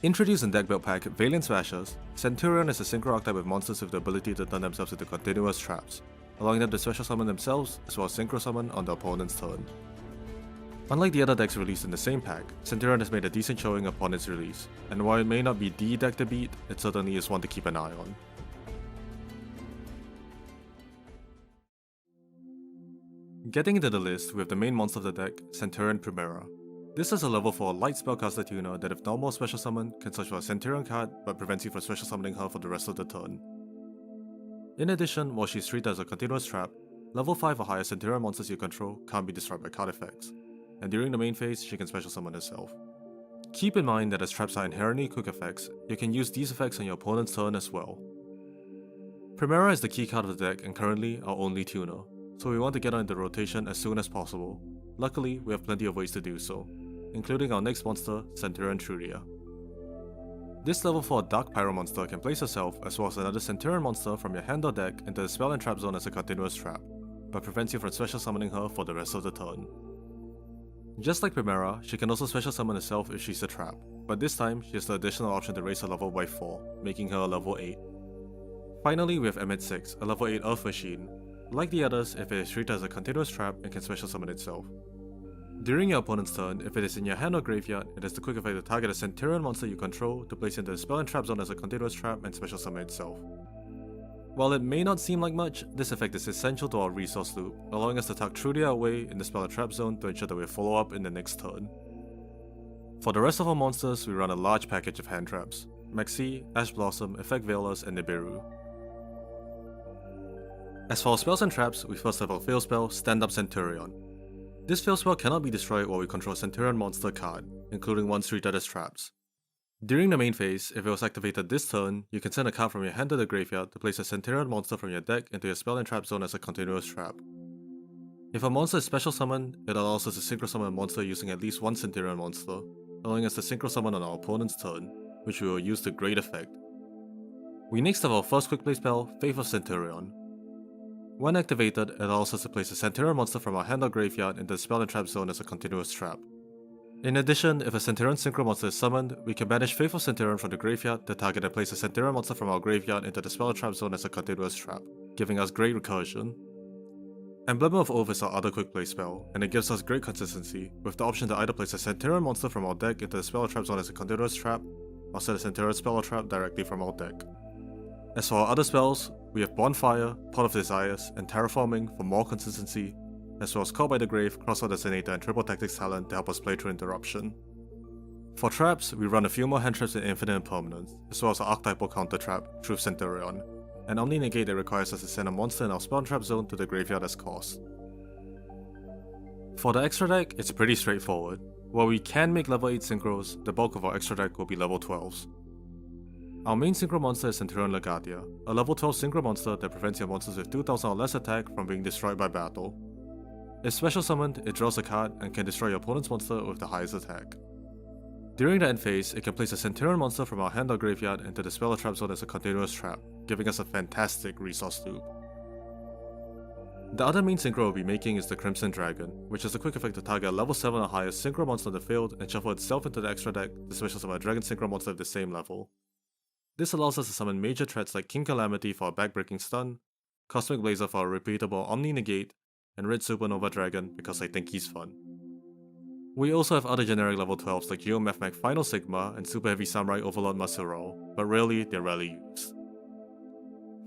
Introduced in deck build pack Valiant Smashers, Centurion is a synchro archetype with monsters with the ability to turn themselves into continuous traps, allowing them to special summon themselves as well as synchro summon on the opponent's turn. Unlike the other decks released in the same pack, Centurion has made a decent showing upon its release, and while it may not be the deck to beat, it certainly is one to keep an eye on. Getting into the list, we have the main monster of the deck, Centurion Primera. This is a level 4 light spellcaster tuner that if normal special summon can search for a Centurion card but prevents you from special summoning her for the rest of the turn. In addition, while she's treated as a continuous trap, level 5 or higher Centurion monsters you control can't be destroyed by card effects, and during the main phase she can special summon herself. Keep in mind that as traps are inherently quick effects, you can use these effects on your opponent's turn as well. Primera is the key card of the deck and currently our only tuner, so we want to get her into rotation as soon as possible. Luckily, we have plenty of ways to do so, including our next monster, Centurion Trudia. This level 4 Dark Pyro monster can place herself as well as another Centurion monster from your hand or deck into the spell and trap zone as a continuous trap, but prevents you from special summoning her for the rest of the turn. Just like Primera, she can also special summon herself if she's a trap, but this time she has the additional option to raise her level by 4, making her a level 8. Finally, we have Emit-6, a level 8 Earth Machine. Like the others, if it is treated as a continuous trap, it can special summon itself. During your opponent's turn, if it is in your hand or graveyard, it has the quick effect to target a Centurion monster you control to place into the spell and trap zone as a continuous trap and special summon itself. While it may not seem like much, this effect is essential to our resource loop, allowing us to tuck Trudia away in the spell and trap zone to ensure that we follow up in the next turn. For the rest of our monsters, we run a large package of hand traps: Maxi, Ash Blossom, Effect Veilers, and Nibiru. As for our spells and traps, we first have our fail spell, Stand Up Centurion. This fail spell cannot be destroyed while we control a Centurion monster card, including ones treated as traps. During the main phase, if it was activated this turn, you can send a card from your hand to the graveyard to place a Centurion monster from your deck into your spell and trap zone as a continuous trap. If a monster is special summoned, it allows us to synchro summon a monster using at least one Centurion monster, allowing us to synchro summon on our opponent's turn, which we will use to great effect. We next have our first quick play spell, Faith of Centurion. When activated, it allows us to place a Centurion monster from our hand or graveyard into the spell and trap zone as a continuous trap. In addition, if a Centurion synchro monster is summoned, we can banish Faith of Centurion from the graveyard to target and place a Centurion monster from our graveyard into the spell and trap zone as a continuous trap, giving us great recursion. Emblem of Oath is our other quick play spell, and it gives us great consistency, with the option to either place a Centurion monster from our deck into the spell or trap zone as a continuous trap, or set a Centurion spell or trap directly from our deck. As for our other spells, we have Bonfire, Pot of Desires, and Terraforming for more consistency, as well as Call by the Grave, Crossroad Designator, and Triple Tactics Talent to help us play through Interruption. For traps, we run a few more hand traps in Infinite Impermanence, as well as our archetypal counter trap, Truth Centurion, and Omni Negate that requires us to send a monster in our spell and trap zone to the graveyard as cost. For the extra deck, it's pretty straightforward. While we can make level 8 synchros, the bulk of our extra deck will be level 12s. Our main synchro monster is Centurion Legatia, a level 12 synchro monster that prevents your monsters with 2000 or less attack from being destroyed by battle. If special summoned, it draws a card and can destroy your opponent's monster with the highest attack. During the end phase, it can place a Centurion monster from our hand or graveyard into the spell or trap zone as a continuous trap, giving us a fantastic resource loop. The other main synchro we'll be making is the Crimson Dragon, which has a quick effect to target a level 7 or higher synchro monster on the field and shuffle itself into the extra deck to special summon a dragon synchro monster of the same level. This allows us to summon major threats like King Calamity for a backbreaking stun, Cosmic Blazer for a repeatable Omni Negate, and Red Supernova Dragon because I think he's fun. We also have other generic level 12s like Geomech Final Sigma and Super Heavy Samurai Overlord Masural, but they're rarely used.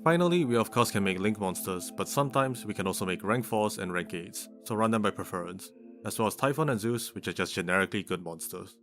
Finally, we of course can make Link monsters, but sometimes we can also make rank 4s and rank 8s, so run them by preference, as well as Typhon and Zeus, which are just generically good monsters.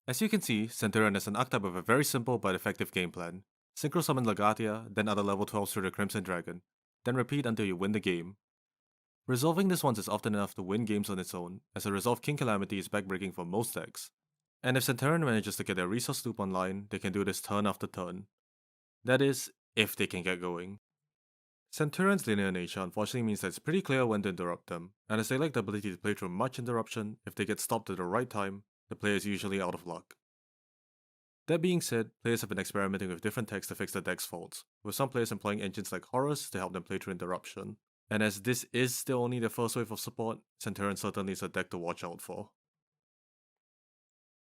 As you can see, Centurion is an archetype with a very simple but effective game plan. Synchro summon Legatia, then add a level 12 through the Crimson Dragon, then repeat until you win the game. Resolving this once is often enough to win games on its own, as a resolved King Calamity is backbreaking for most decks. And if Centurion manages to get their resource loop online, they can do this turn after turn. That is, if they can get going. Centurion's linear nature unfortunately means that it's pretty clear when to interrupt them, and as they lack the ability to play through much interruption, if they get stopped at the right time, the player is usually out of luck. That being said, players have been experimenting with different techs to fix their deck's faults, with some players employing engines like Horus to help them play through interruption. And as this is still only the first wave of support, Centurion certainly is a deck to watch out for.